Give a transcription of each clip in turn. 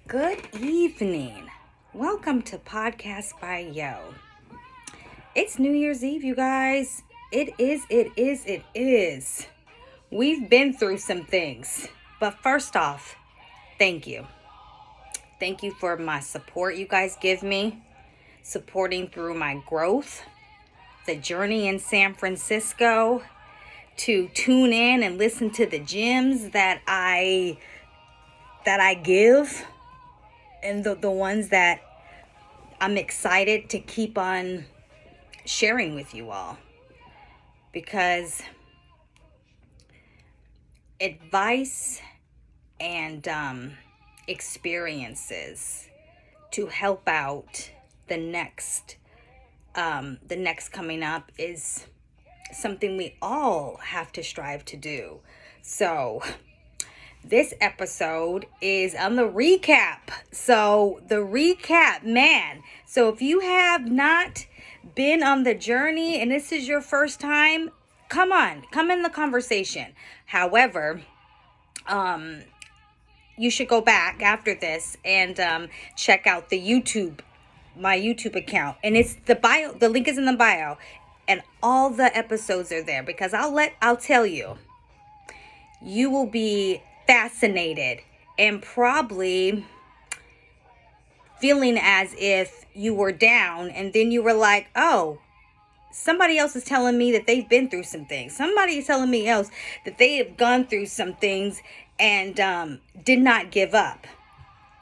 Good evening. Welcome to Podcast by Yo. It's New Year's Eve, you guys. It is. We've been through some things. But first off, thank you. Thank you for my support you guys give me, supporting through my growth, the journey in San Francisco, to tune in and listen to the gems that I give, and the ones that I'm excited to keep on sharing with you all, because advice and experiences to help out the next coming up is something we all have to strive to do. So this episode is on the recap. So the recap, man. So if you have not been on the journey and this is your first time, come in the conversation. However, you should go back after this and check out my YouTube account. And it's the link is in the bio, and all the episodes are there, because I'll tell you, you will be fascinated and probably feeling as if you were down, and then you were like, oh, somebody else is telling me that they've been through some things. Somebody is telling me else that they have gone through some things and did not give up.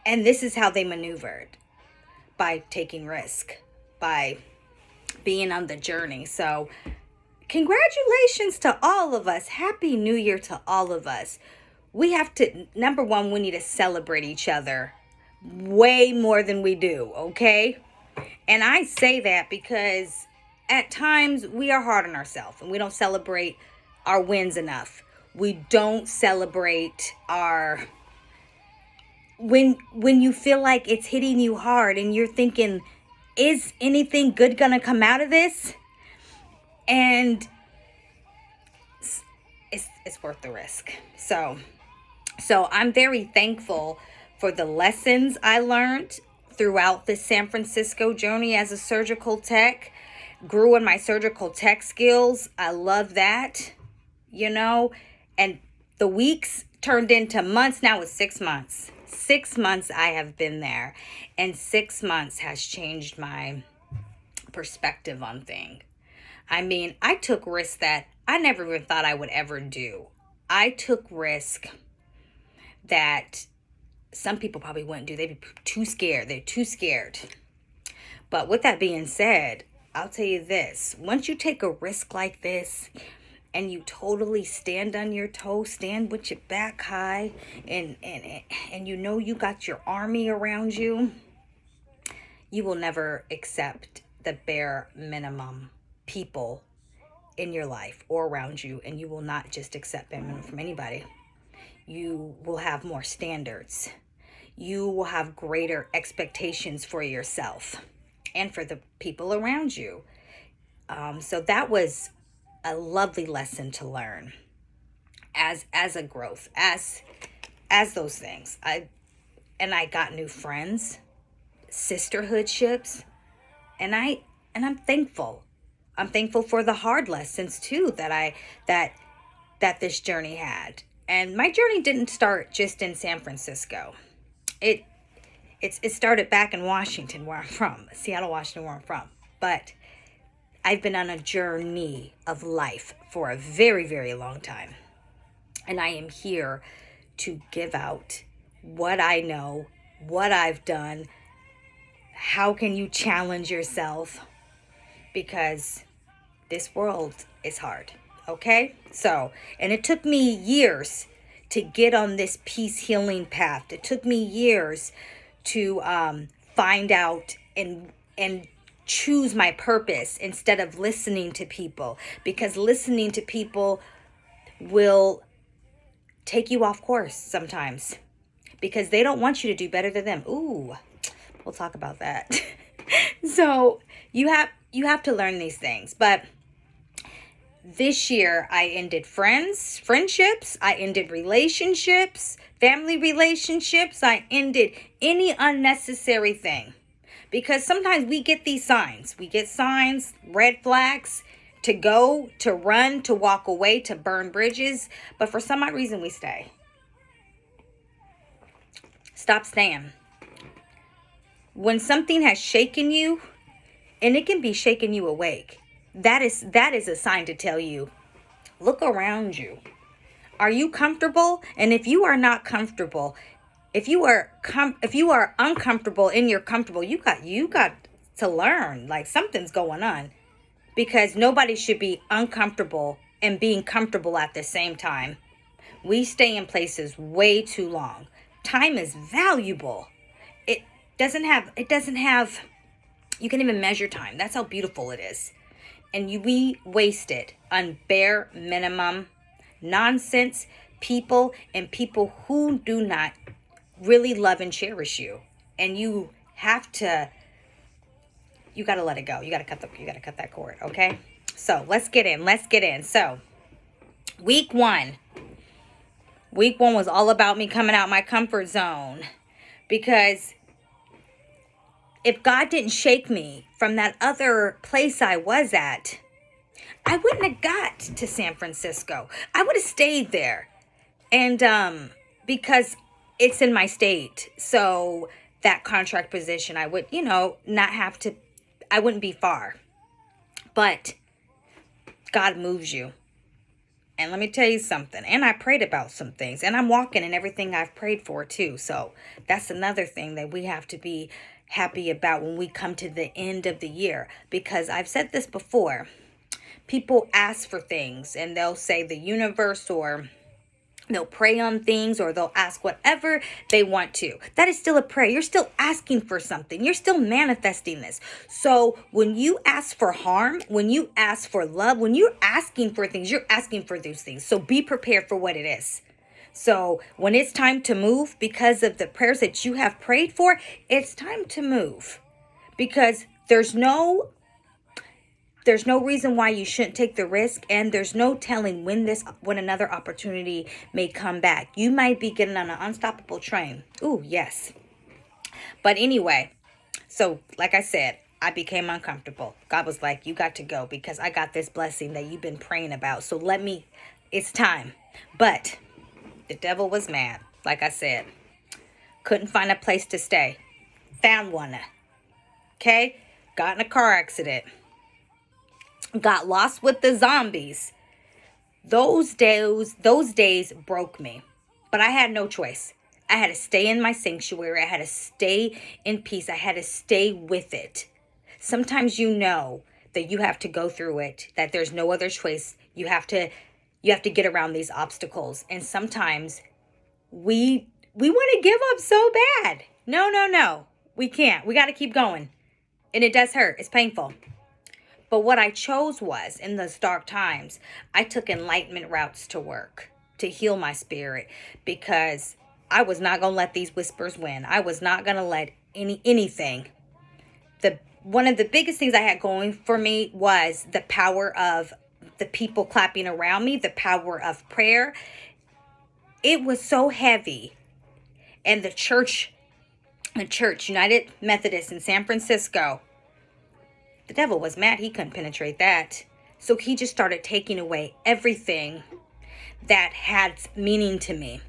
And this is how they maneuvered: by taking risk, by being on the journey. So congratulations to all of us. Happy New Year to all of us. We have to, number one, we need to celebrate each other way more than we do, okay? And I say that because at times we are hard on ourselves and we don't celebrate our wins enough. We don't celebrate our, when you feel like it's hitting you hard and you're thinking, is anything good gonna come out of this? And it's worth the risk. So I'm very thankful for the lessons I learned throughout the San Francisco journey as a surgical tech. Grew in my surgical tech skills. I love that, and the weeks turned into months. Now it's 6 months. 6 months I have been there, and 6 months has changed my perspective on things. I mean, I took risks that I never even thought I would ever do. I took risk that some people probably wouldn't do. They'd be too scared. They're too scared. But with that being said, I'll tell you this. Once you take a risk like this and you totally stand on your toes, stand with your back high, and you got your army around you, you will never accept the bare minimum people in your life or around you, and you will not just accept bare minimum from anybody. You will have more standards. You will have greater expectations for yourself and for the people around you. So that was a lovely lesson to learn as a growth, as those things. I got new friends, sisterhoodships, and I'm thankful. I'm thankful for the hard lessons too that this journey had. And my journey didn't start just in San Francisco. It started back in Washington, where I'm from, Seattle, Washington, where I'm from. But I've been on a journey of life for a very, very long time. And I am here to give out what I know, what I've done. How can you challenge yourself? Because this world is hard. Okay? So, and it took me years to get on this peace healing path. It took me years to find out and choose my purpose instead of listening to people, because listening to people will take you off course sometimes because they don't want you to do better than them. Ooh, we'll talk about that. So you have to learn these things, but this year I ended friendships, I ended relationships, family relationships, I ended any unnecessary thing. Because sometimes we get these signs. We get signs, red flags, to go, to run, to walk away, to burn bridges. But for some odd reason, we stay. Stop staying. When something has shaken you, and it can be shaking you awake, that is a sign to tell you, look around you. Are you comfortable? And if you are not comfortable, if you are uncomfortable and you're comfortable, you got to learn, like, something's going on, because nobody should be uncomfortable and being comfortable at the same time. We stay in places way too long. Time is valuable. It doesn't have you can even measure time. That's how beautiful it is. And we waste it on bare minimum nonsense people, and people who do not really love and cherish you. And you got to let it go. You got to cut that cord, okay? So, let's get in. So, week 1 was all about me coming out my comfort zone, because if God didn't shake me from that other place I was at, I wouldn't have got to San Francisco. I would have stayed there. And because it's in my state, so that contract position, I would, not have to, I wouldn't be far. But God moves you. And let me tell you something. And I prayed about some things. And I'm walking in everything I've prayed for too. So that's another thing that we have to be happy about when we come to the end of the year. Because I've said this before. People ask for things and they'll say the universe, or they'll pray on things, or they'll ask whatever they want to. That is still a prayer. You're still asking for something. You're still manifesting this. So when you ask for harm, when you ask for love, when you're asking for things, you're asking for those things. So be prepared for what it is. So when it's time to move, because of the prayers that you have prayed for, it's time to move. Because there's no reason why you shouldn't take the risk, and there's no telling when another opportunity may come back. You might be getting on an unstoppable train. Ooh, yes. But anyway, so like I said, I became uncomfortable. God was like, you got to go, because I got this blessing that you've been praying about. So it's time. But the devil was mad. Like I said, couldn't find a place to stay. Found one. Okay? Got in a car accident. Got lost with the zombies. Those days broke me. But I had no choice. I had to stay in my sanctuary. I had to stay in peace. I had to stay with it. Sometimes that you have to go through it, that there's no other choice. You have to get around these obstacles. And sometimes we want to give up so bad. No. We can't. We got to keep going. And it does hurt. It's painful. But what I chose was, in those dark times, I took enlightenment routes to work, to heal my spirit, because I was not going to let these whispers win. I was not going to let anything. One of the biggest things I had going for me was the power of the people clapping around me, the power of prayer. It was so heavy. And the church, United Methodist in San Francisco, the devil was mad. He couldn't penetrate that. So he just started taking away everything that had meaning to me.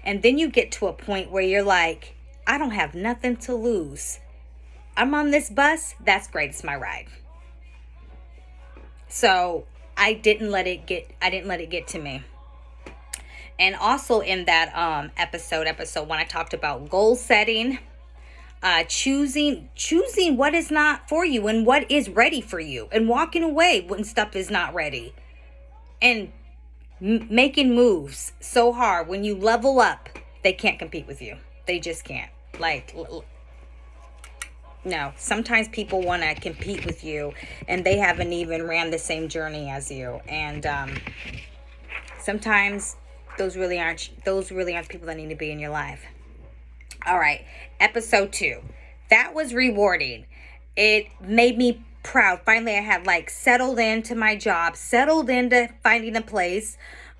And then you get to a point where you're like, I don't have nothing to lose. I'm on this bus. That's great. It's my ride. So I didn't let it get to me. And also in that episode when I talked about goal setting, choosing what is not for you and what is ready for you, and walking away when stuff is not ready, and making moves so hard. When you level up, they can't compete with you. They just can't. No, sometimes people want to compete with you and they haven't even ran the same journey as you. And sometimes those really aren't people that need to be in your life. All right, episode 2. That was rewarding. It made me proud. Finally, I had like settled into my job, settled into finding a place.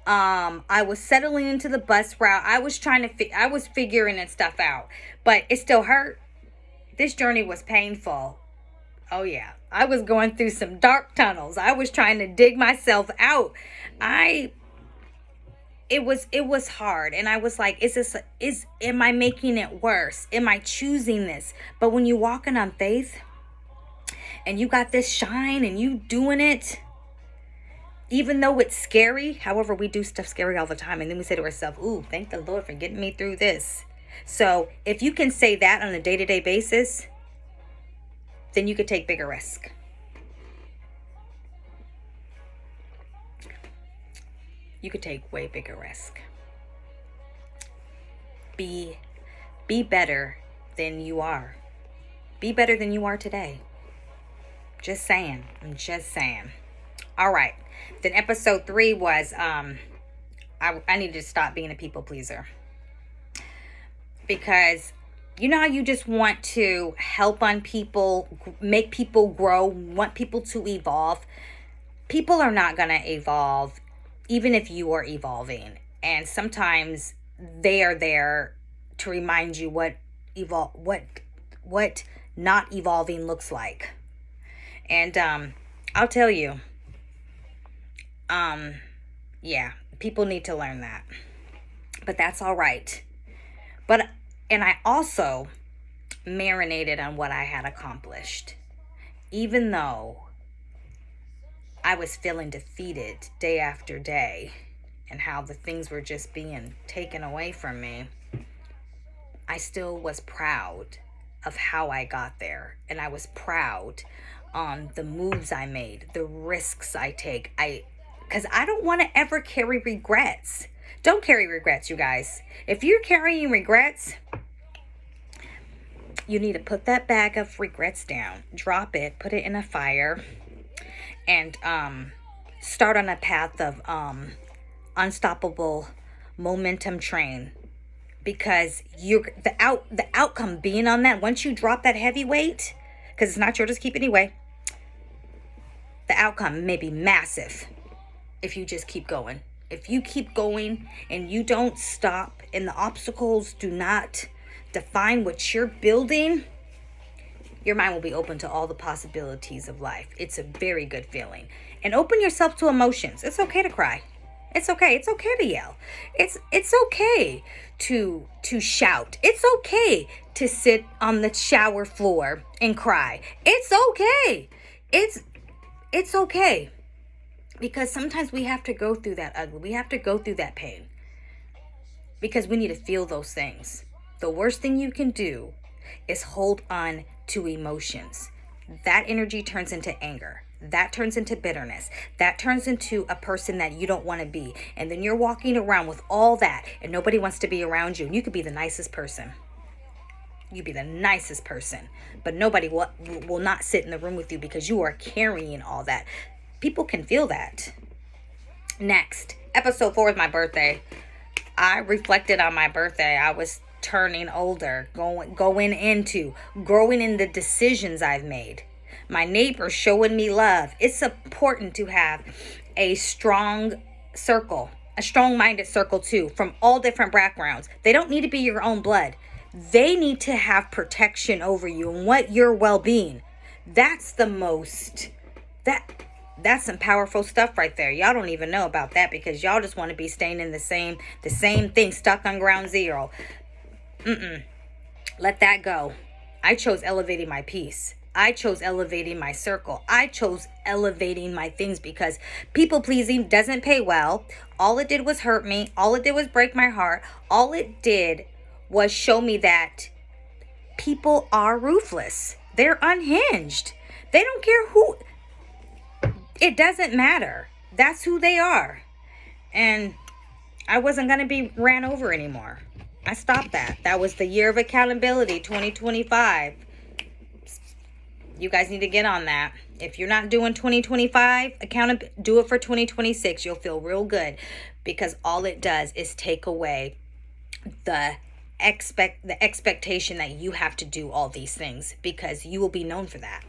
I was settling into the bus route. I was I was figuring and stuff out, but it still hurt. This journey was painful. Oh yeah. I was going through some dark tunnels. I was trying to dig myself out. It was hard, and I was like, am I making it worse? Am I choosing this? But when you're walking on faith and you got this shine and you doing it, even though it's scary, however, we do stuff scary all the time, and then we say to ourselves, ooh, thank the Lord for getting me through this. So if you can say that on a day-to-day basis, then you could take bigger risk. You could take way bigger risk. Be better than you are. Be better than you are today. Just saying. I'm just saying. All right. Then episode 3 was I needed to stop being a people pleaser. Because you know how you just want to help on people, make people grow, want people to evolve. People are not going to evolve even if you are evolving. And sometimes they are there to remind you what not evolving looks like. And I'll tell you, yeah, people need to learn that. But that's all right. And I also marinated on what I had accomplished. Even though I was feeling defeated day after day and how the things were just being taken away from me, I still was proud of how I got there. And I was proud on the moves I made, the risks I take. Because I don't want to ever carry regrets. Don't carry regrets, you guys. If you're carrying regrets, you need to put that bag of regrets down, drop it, put it in a fire, and start on a path of unstoppable momentum train. Because the outcome being on that, once you drop that heavy weight, because it's not yours to keep anyway, the outcome may be massive if you just keep going. If you keep going and you don't stop and the obstacles do not define what you're building, your mind will be open to all the possibilities of life. It's a very good feeling. And open yourself to emotions. It's okay to cry. It's okay. It's okay to yell. It's okay to shout. It's okay to sit on the shower floor and cry. It's okay. It's okay. Because sometimes we have to go through that ugly. We have to go through that pain. Because we need to feel those things. The worst thing you can do is hold on to emotions. That energy turns into anger. That turns into bitterness. That turns into a person that you don't want to be. And then you're walking around with all that and nobody wants to be around you. And you could be the nicest person. You be the nicest person. But nobody will not sit in the room with you because you are carrying all that. People can feel that. Next, episode 4 is my birthday. I reflected on my birthday. I was turning older, growing in the decisions I've made. My neighbors showing me love. It's important to have a strong circle, a strong-minded circle too, from all different backgrounds. They don't need to be your own blood. They need to have protection over you and what your well-being. That's some powerful stuff right there. Y'all don't even know about that because y'all just want to be staying in the same thing, stuck on ground zero. Let that go. I chose elevating my peace. I chose elevating my circle. I chose elevating my things because people pleasing doesn't pay well. All it did was hurt me. All it did was break my heart. All it did was show me that people are ruthless. They're unhinged. They don't care who. It doesn't matter. That's who they are. And I wasn't going to be ran over anymore. I stopped that. That was the year of accountability, 2025. You guys need to get on that. If you're not doing 2025 do it for 2026. You'll feel real good because all it does is take away the expectation that you have to do all these things because you will be known for that.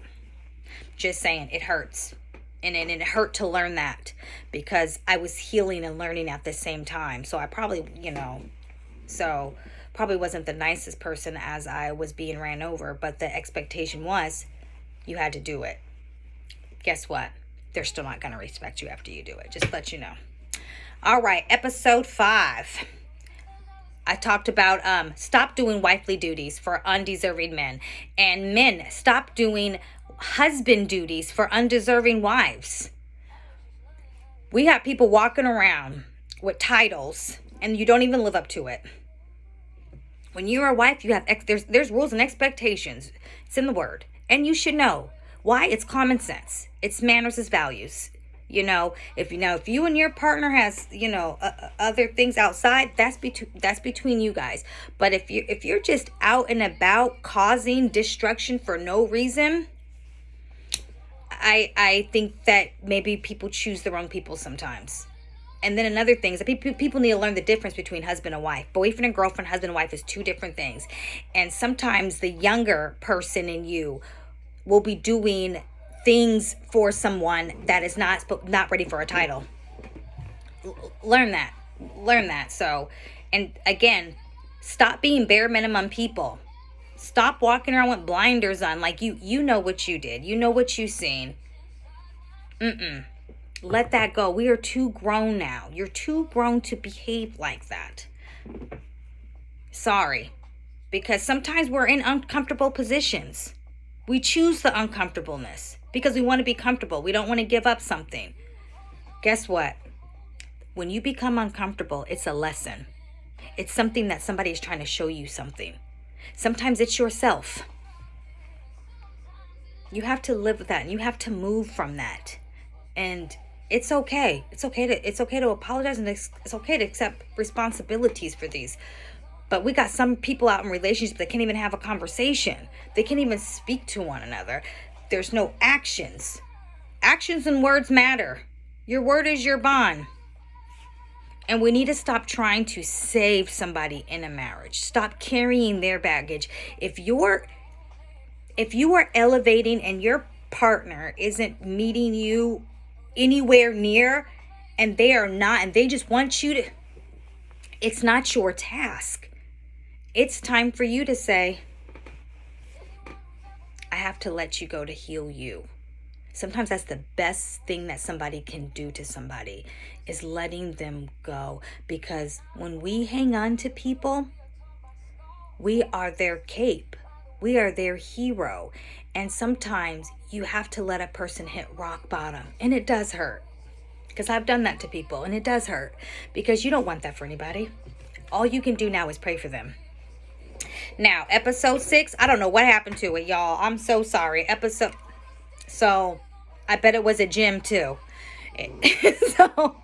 Just saying, it hurts. And it hurt to learn that because I was healing and learning at the same time. So I probably, probably wasn't the nicest person as I was being ran over, but the expectation was you had to do it. Guess what? They're still not going to respect you after you do it. Just let you know. All right, episode 5. I talked about stop doing wifely duties for undeserving men. And men, stop doing husband duties for undeserving wives. We have people walking around with titles and you don't even live up to it. When you're a wife, you have there's rules and expectations. It's in the word. And you should know. Why? It's common sense. It's manners as values. If you and your partner has, other things outside, that's between you guys. But if you're just out and about causing destruction for no reason, I think that maybe people choose the wrong people sometimes. And then another thing is that people need to learn the difference between husband and wife. Boyfriend and girlfriend, husband and wife is two different things. And sometimes the younger person in you will be doing things for someone that is not ready for a title. Learn that. So, and again, stop being bare minimum people. Stop walking around with blinders on like you know what you did. You know what you seen. Let that go. We are too grown now. You're too grown to behave like that. Sorry. Because sometimes we're in uncomfortable positions. We choose the uncomfortableness because we want to be comfortable. We don't want to give up something. Guess what? When you become uncomfortable, it's a lesson. It's something that somebody is trying to show you something. Sometimes it's yourself. You have to live with that and you have to move from that. And it's okay. It's okay to apologize and it's okay to accept responsibilities for these. But we got some people out in relationships that can't even have a conversation. They can't even speak to one another. There's no actions. Actions and words matter. Your word is your bond. And we need to stop trying to save somebody in a marriage. Stop carrying their baggage. If you are elevating and your partner isn't meeting you anywhere near and they are not, and they just want you to, it's not your task. It's time for you to say, I have to let you go to heal you. Sometimes that's the best thing that somebody can do to somebody is letting them go. Because when we hang on to people, we are their cape. We are their hero. And sometimes you have to let a person hit rock bottom. And it does hurt. Because I've done that to people and it does hurt. Because you don't want that for anybody. All you can do now is pray for them. Now, episode 6, I don't know what happened to it, y'all. I'm so sorry. So, I bet it was a gym too. So,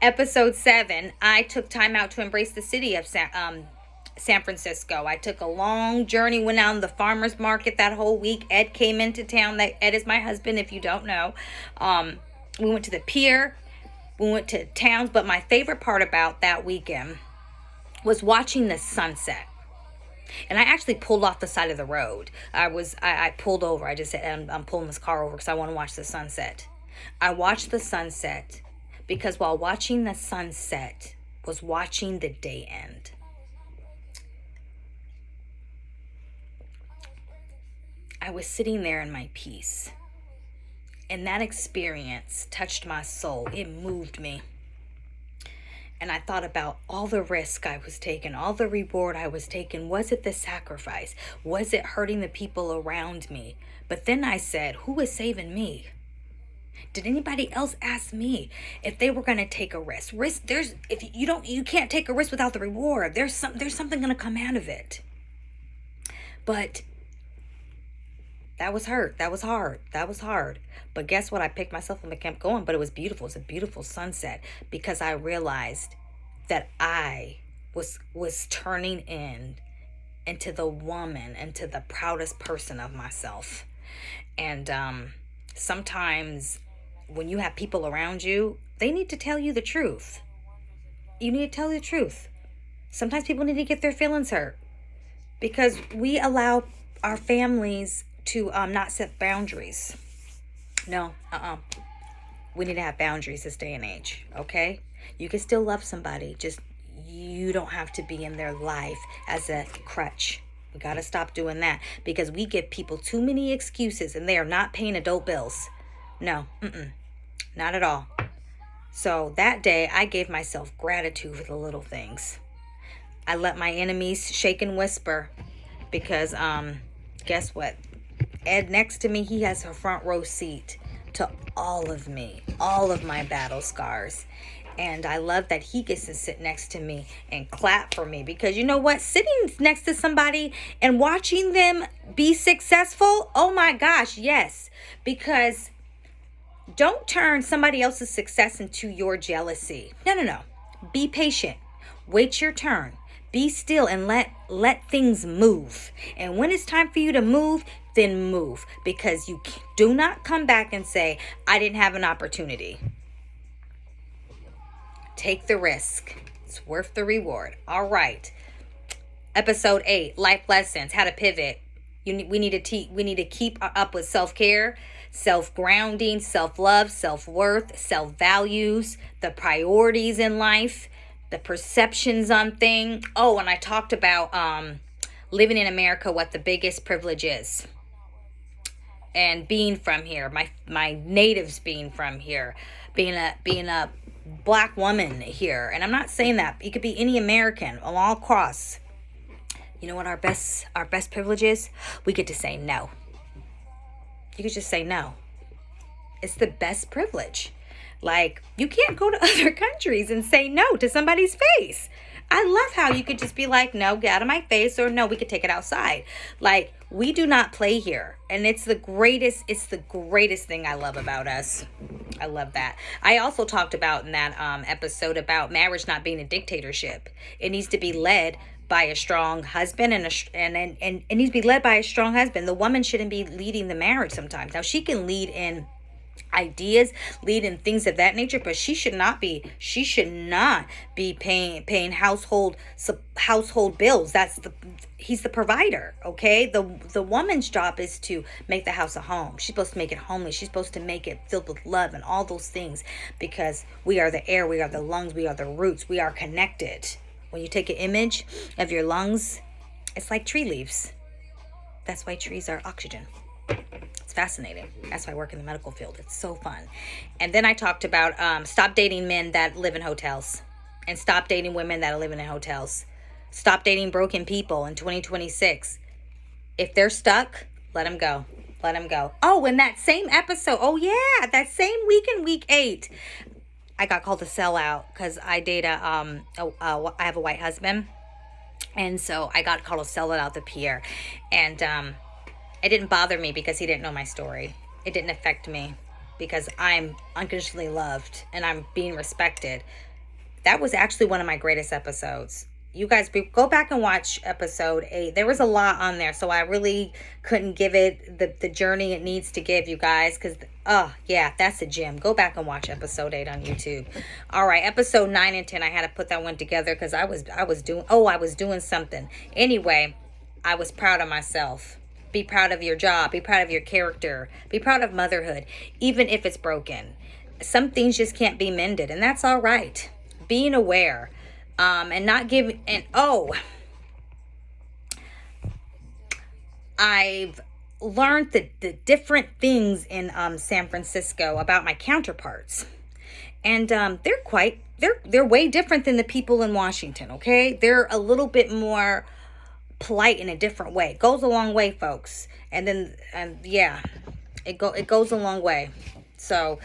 episode 7, I took time out to embrace the city of San Francisco. I took a long journey, went out on the farmer's market that whole week. Ed came into town. Ed is my husband, if you don't know. We went to the pier. We went to towns. But my favorite part about that weekend was watching the sunset. And I actually pulled off the side of the road. I pulled over. I just said, I'm pulling this car over because I want to watch the sunset. I watched the sunset because while watching the sunset was watching the day end. I was sitting there in my peace. And that experience touched my soul. It moved me. And I thought about all the risk I was taking, all the reward I was taking. Was it the sacrifice? Was it hurting the people around me? But then I said, who is saving me? Did anybody else ask me if they were going to take a risk? You can't take a risk without the reward. There's something going to come out of it. But that was hurt. That was hard. But guess what? I picked myself up and kept going. But it was beautiful. It's a beautiful sunset because I realized that I was turning into the woman, into the proudest person of myself. And sometimes when you have people around you, they need to tell you the truth. You need to tell the truth. Sometimes people need to get their feelings hurt because we allow our families not set boundaries. No, we need to have boundaries this day and age, okay? You can still love somebody, just you don't have to be in their life as a crutch. We got to stop doing that, because we give people too many excuses and they are not paying adult bills. No, not at all. So that day I gave myself gratitude for the little things. I let my enemies shake and whisper, because guess what? Ed next to me, he has a front row seat to all of me, all of my battle scars. And I love that he gets to sit next to me and clap for me, because you know what? Sitting next to somebody and watching them be successful, oh my gosh, yes. Because don't turn somebody else's success into your jealousy. No. Be patient. Wait your turn. Be still and let things move. And when it's time for you to move, then move. Because you do not come back and say, I didn't have an opportunity. Take the risk. It's worth the reward. All right. Episode 8, life lessons, how to pivot. We need to keep up with self-care, self-grounding, self-love, self-worth, self-values, the priorities in life, the perceptions on things. Oh, and I talked about living in America, what the biggest privilege is. And being from here, my natives being from here, being a Black woman here. And I'm not saying that. You could be any American all across. You know what our best privilege is? We get to say no. You could just say no. It's the best privilege. Like, you can't go to other countries and say no to somebody's face. I love how you could just be like, no, get out of my face, or no, we could take it outside. Like, we do not play here. And it's the greatest thing I love about us. I love that. I also talked about in that episode about marriage not being a dictatorship. It needs to be led by a strong husband, and it needs to be led by a strong husband. The woman shouldn't be leading the marriage sometimes. Now, she can lead in ideas, lead in things of that nature, but she should not be paying household bills. He's the provider, okay? The woman's job is to make the house a home. She's supposed to make it homely. She's supposed to make it filled with love and all those things, because we are the air, we are the lungs, we are the roots, we are connected. When you take an image of your lungs, it's like tree leaves. That's why trees are oxygen. It's fascinating. That's why I work in the medical field. It's so fun. And then I talked about stop dating men that live in hotels, and stop dating women that are living in hotels. Stop dating broken people in 2026. If they're stuck, let them go. Let them go. Oh, in that same episode, that same week in week 8, I got called a sellout because I date I have a white husband. And so I got called a sellout out the pier. And it didn't bother me because he didn't know my story. It didn't affect me because I'm unconditionally loved and I'm being respected. That was actually one of my greatest episodes. You guys, go back and watch episode 8. There was a lot on there, so I really couldn't give it the journey it needs to give, you guys, because, that's a gem. Go back and watch episode 8 on YouTube. All right, episode 9 and 10, I had to put that one together because I was doing something. Anyway, I was proud of myself. Be proud of your job. Be proud of your character. Be proud of motherhood, even if it's broken. Some things just can't be mended, and that's all right. Being aware. And not giving, I've learned the different things in San Francisco about my counterparts, and they're way different than the people in Washington. Okay, they're a little bit more polite in a different way. It goes a long way, folks. And then it goes a long way. So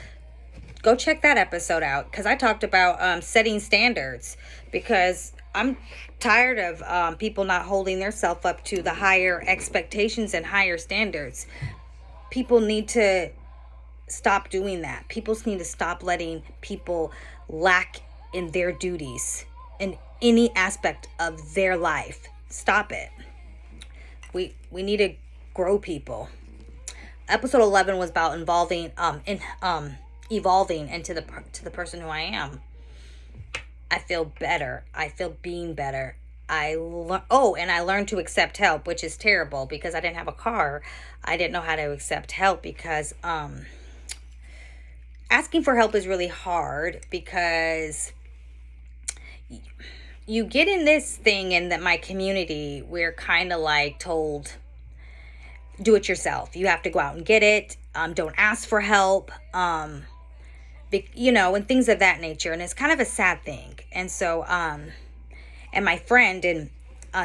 go check that episode out, because I talked about setting standards, because I'm tired of people not holding themselves up to the higher expectations and higher standards. People need to stop doing that. People need to stop letting people lack in their duties in any aspect of their life. Stop it. We need to grow people. Episode 11 was about evolving into the person who I am. I feel better. I feel being better. and I learned to accept help, which is terrible because I didn't have a car. I didn't know how to accept help because asking for help is really hard because you get in this thing in that my community, we're kind of like told, do it yourself. You have to go out and get it. Don't ask for help. And things of that nature. And it's kind of a sad thing. And so, and my friend in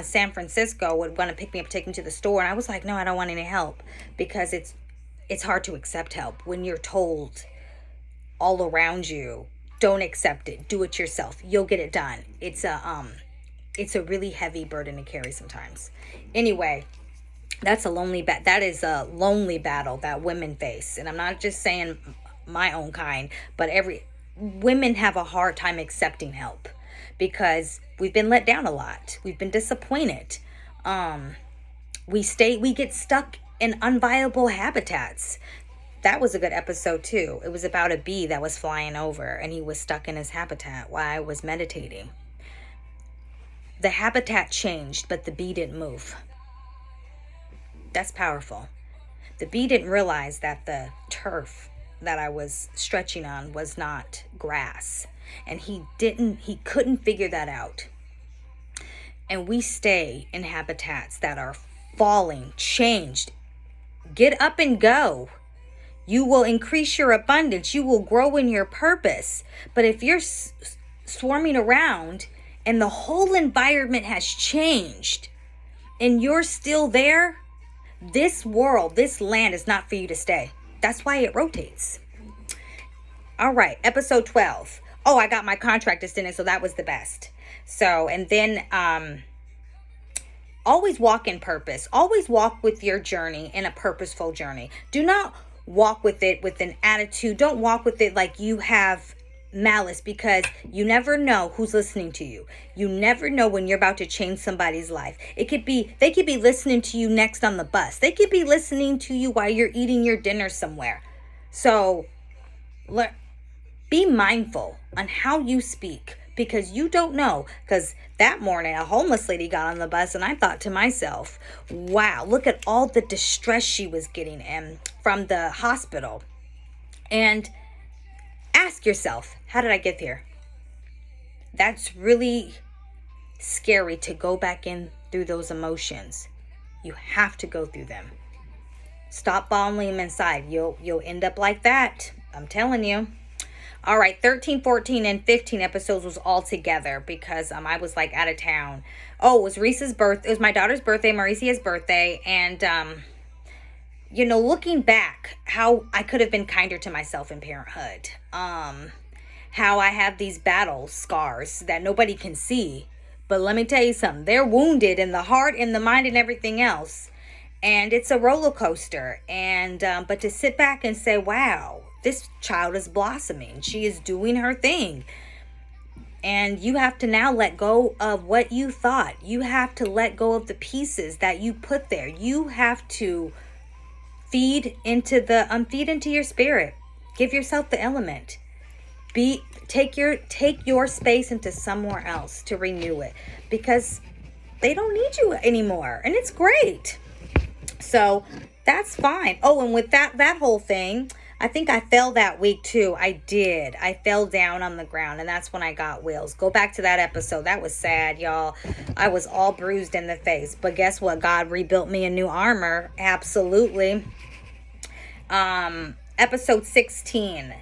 San Francisco would want to pick me up, take me to the store. And I was like, no, I don't want any help because it's hard to accept help when you're told all around you, don't accept it, do it yourself, you'll get it done. It's a really heavy burden to carry sometimes. Anyway, that is a lonely battle that women face. And I'm not just saying my own kind, but women have a hard time accepting help because we've been let down a lot. We've been disappointed. We get stuck in unviable habitats. That was a good episode too. It was about a bee that was flying over and he was stuck in his habitat while I was meditating. The habitat changed, but the bee didn't move. That's powerful. The bee didn't realize that the turf that I was stretching on was not grass. And he couldn't figure that out. And we stay in habitats that are falling, changed. Get up and go. You will increase your abundance. You will grow in your purpose. But if you're swarming around and the whole environment has changed and you're still there, this world, this land is not for you to stay. That's why it rotates. All right, episode 12. Oh, I got my contract extended, so that was the best. So, and then always walk in purpose. Always walk with your journey in a purposeful journey. Do not walk with it with an attitude. Don't walk with it like you have malice because you never know who's listening to you. You never know when you're about to change somebody's life. They could be listening to you next on the bus. They could be listening to you while you're eating your dinner somewhere. So be mindful on how you speak because you don't know. Because that morning a homeless lady got on the bus and I thought to myself, wow, look at all the distress she was getting in from the hospital. And ask yourself, how did I get here? That's really scary to go back in through those emotions. You have to go through them. Stop bottling them inside. You'll end up like that. I'm telling you. All right, 13, 14, and 15 episodes was all together because I was like out of town. Oh, it was Reese's birthday. It was my daughter's birthday, Mauricia's birthday. And, looking back, how I could have been kinder to myself in parenthood. How I have these battle scars that nobody can see. But let me tell you something. They're wounded in the heart, in the mind, and everything else. And it's a roller coaster. And but to sit back and say, wow, this child is blossoming. She is doing her thing. And you have to now let go of what you thought. You have to let go of the pieces that you put there. You have to feed into your spirit. Give yourself the element. Take your space into somewhere else to renew it because they don't need you anymore. And it's great. So that's fine. Oh, and with that whole thing, I think I fell that week too. I did. I fell down on the ground and that's when I got wheels. Go back to that episode. That was sad, y'all. I was all bruised in the face. But guess what? God rebuilt me a new armor. Absolutely. Episode 16.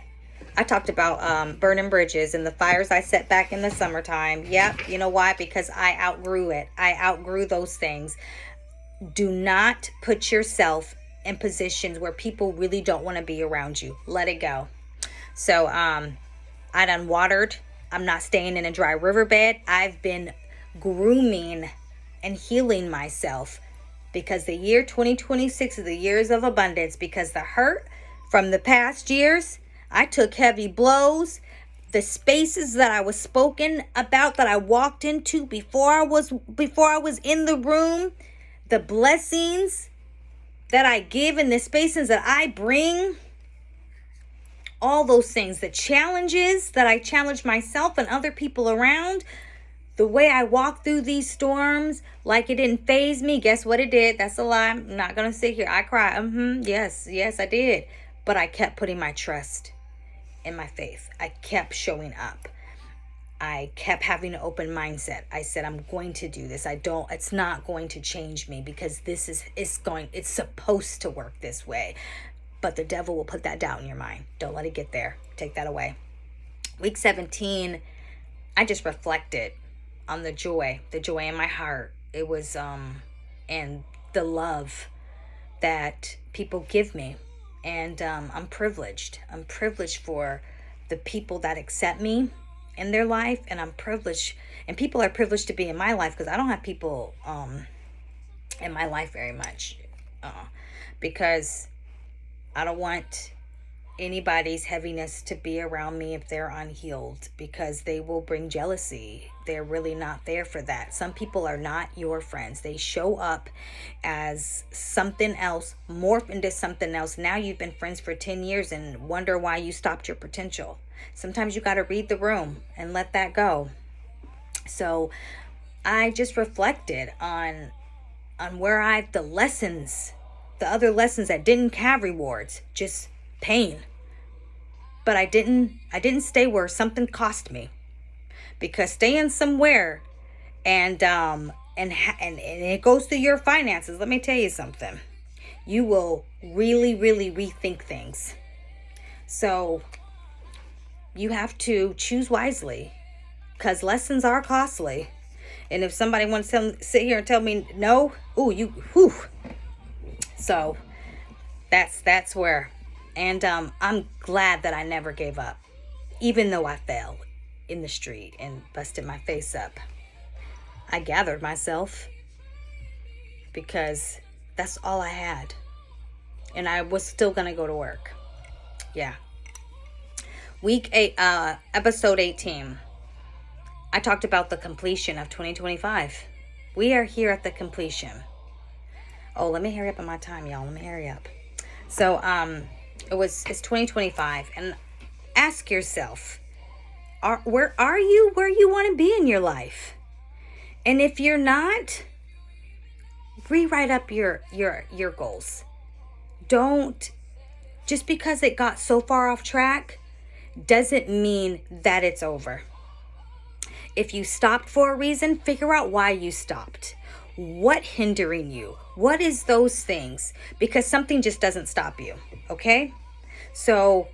I talked about burning bridges and the fires I set back in the summertime. Yep. You know why? Because I outgrew it. I outgrew those things. Do not put yourself in positions where people really don't want to be around you. Let it go. So I done watered. I'm not staying in a dry riverbed. I've been grooming and healing myself because the year 2026 is the years of abundance because the hurt from the past years, I took heavy blows. The spaces that I was spoken about, that I walked into before I was in the room, the blessings that I give and the spaces that I bring, all those things, the challenges that I challenge myself and other people around, The way I walked through these storms, like it didn't faze me, guess what it did? That's a lie. I'm not going to sit here. I cried. Yes, I did. But I kept putting my trust in my faith. I kept showing up. I kept having an open mindset. I said, I'm going to do this. It's not going to change me because it's supposed to work this way. But the devil will put that doubt in your mind. Don't let it get there. Take that away. Week 17, I just reflected on the joy in my heart. It was, and the love that people give me. And I'm privileged. I'm privileged for the people that accept me in their life. And I'm privileged, and people are privileged to be in my life because I don't have people in my life very much. Because I don't want anybody's heaviness to be around me if they're unhealed, because they will bring jealousy. They're really not there for that. Some people are not your friends. They show up as something else, morph into something else. Now you've been friends for 10 years and wonder why you stopped your potential. Sometimes you got to read the room and let that go. So I just reflected on where the other lessons that didn't have rewards, just pain. But I didn't stay where something cost me, because staying somewhere and it goes through your finances. Let me tell you something. You will really, really rethink things. So you have to choose wisely, because lessons are costly. And if somebody wants to sit here and tell me no, So that's where. And I'm glad that I never gave up, even though I fell in the street and busted my face up. I gathered myself because that's all I had. And I was still going to go to work. Yeah. Week 8, episode 18. I talked about the completion of 2025. We are here at the completion. Oh, let me hurry up on my time, y'all. Let me hurry up. So, it's 2025, and ask yourself, where are you where you want to be in your life? And if you're not, rewrite up your goals. Don't, just because it got so far off track doesn't mean that it's over. If you stopped for a reason, figure out why you stopped. What hindering you? What is those things? Because something just doesn't stop you. Okay? So,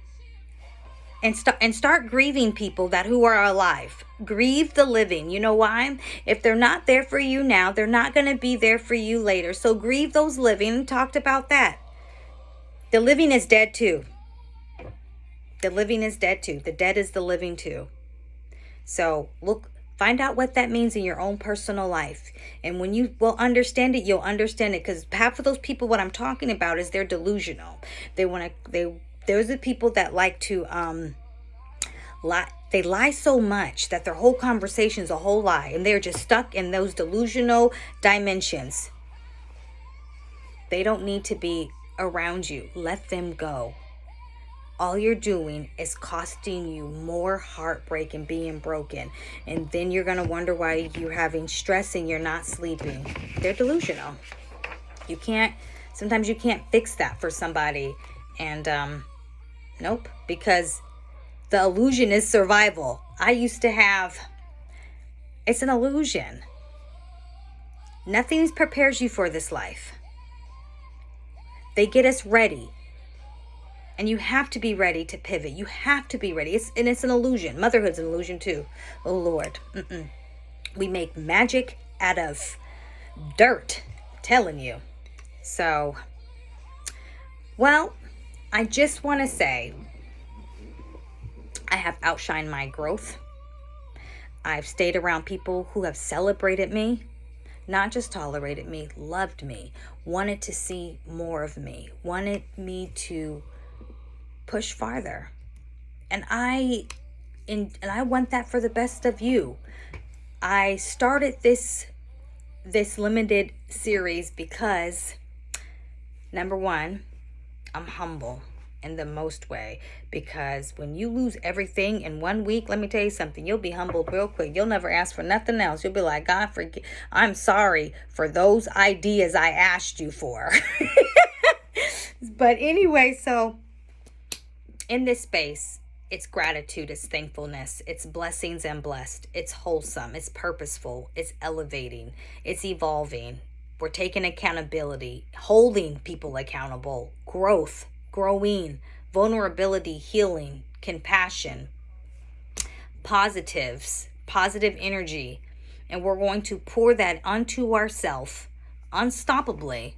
and start grieving people who are alive. Grieve the living. You know why? If they're not there for you now, they're not going to be there for you later. So grieve those living. Talked about that. The living is dead too. The living is dead too. The dead is the living too. So find out what that means in your own personal life. And when you will understand it, you'll understand it. Because half of those people, what I'm talking about is they're delusional. Those are people that like to lie. They lie so much that their whole conversation is a whole lie. And they're just stuck in those delusional dimensions. They don't need to be around you. Let them go. All you're doing is costing you more heartbreak and being broken. And then you're going to wonder why you're having stress and you're not sleeping. They're delusional. Sometimes you can't fix that for somebody. And nope, because the illusion is survival. It's an illusion. Nothing prepares you for this life. They get us ready. And you have to be ready to pivot. You have to be ready. It's an illusion. Motherhood's an illusion too. Oh, Lord. We make magic out of dirt. I'm telling you. So, well, I just want to say I have outshined my growth. I've stayed around people who have celebrated me. Not just tolerated me, loved me. Wanted to see more of me. Wanted me to push farther. And I want that for the best of you. I started this limited series because, number one, I'm humble in the most way, because when you lose everything in 1 week, let me tell you something, you'll be humbled real quick. You'll never ask for nothing else. You'll be like, God, I'm sorry for those ideas I asked you for. But anyway, so in this space, it's gratitude, it's thankfulness, it's blessings and blessed, it's wholesome, it's purposeful, it's elevating, it's evolving. We're taking accountability, holding people accountable, growth, growing, vulnerability, healing, compassion, positives, positive energy. And we're going to pour that onto ourselves unstoppably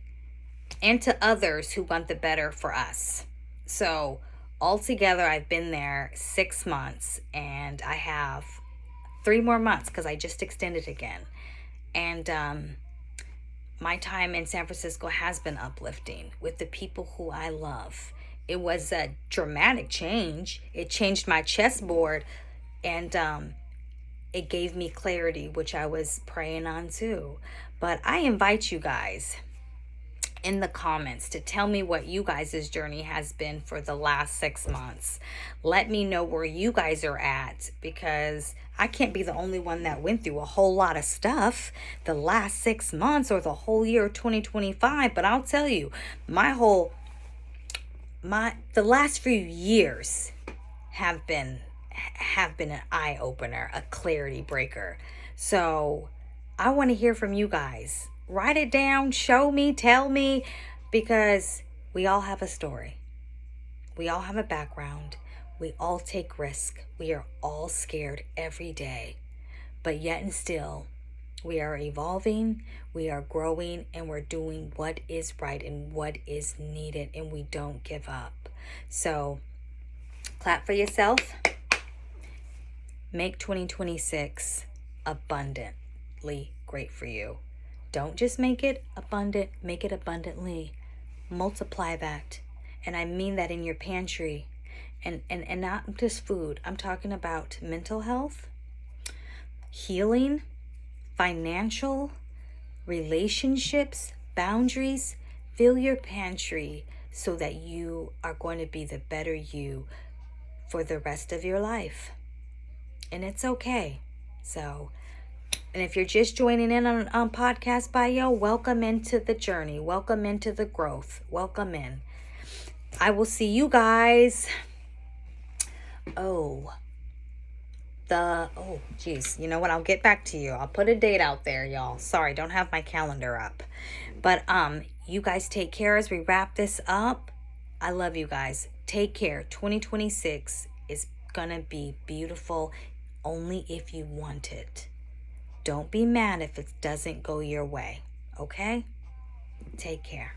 and to others who want the better for us. So altogether, I've been there 6 months, and I have 3 more months because I just extended again. And my time in San Francisco has been uplifting with the people who I love. It was a dramatic change. It changed my chessboard, and it gave me clarity, which I was praying on too. But I invite you guys in the comments to tell me what you guys' journey has been for the last 6 months. Let me know where you guys are at, because I can't be the only one that went through a whole lot of stuff the last 6 months or the whole year of 2025. But I'll tell you, the last few years have been an eye-opener, a clarity breaker. So I want to hear from you guys. Write it down, show me, tell me, because we all have a story. We all have a background. We all take risk. We are all scared every day. But yet and still, we are evolving, we are growing, and we're doing what is right and what is needed, and we don't give up. So, clap for yourself. Make 2026 abundantly great for you. Don't just make it abundant, make it abundantly. Multiply that. And I mean that in your pantry. And not just food. I'm talking about mental health, healing, financial, relationships, boundaries. Fill your pantry so that you are going to be the better you for the rest of your life. And it's okay. So, and if you're just joining in on Podcast Bio, welcome into the journey. Welcome into the growth. Welcome in. I will see you guys. Geez. You know what? I'll get back to you. I'll put a date out there, y'all. Sorry, don't have my calendar up. But you guys take care as we wrap this up. I love you guys. Take care. 2026 is gonna be beautiful only if you want it. Don't be mad if it doesn't go your way, okay? Take care.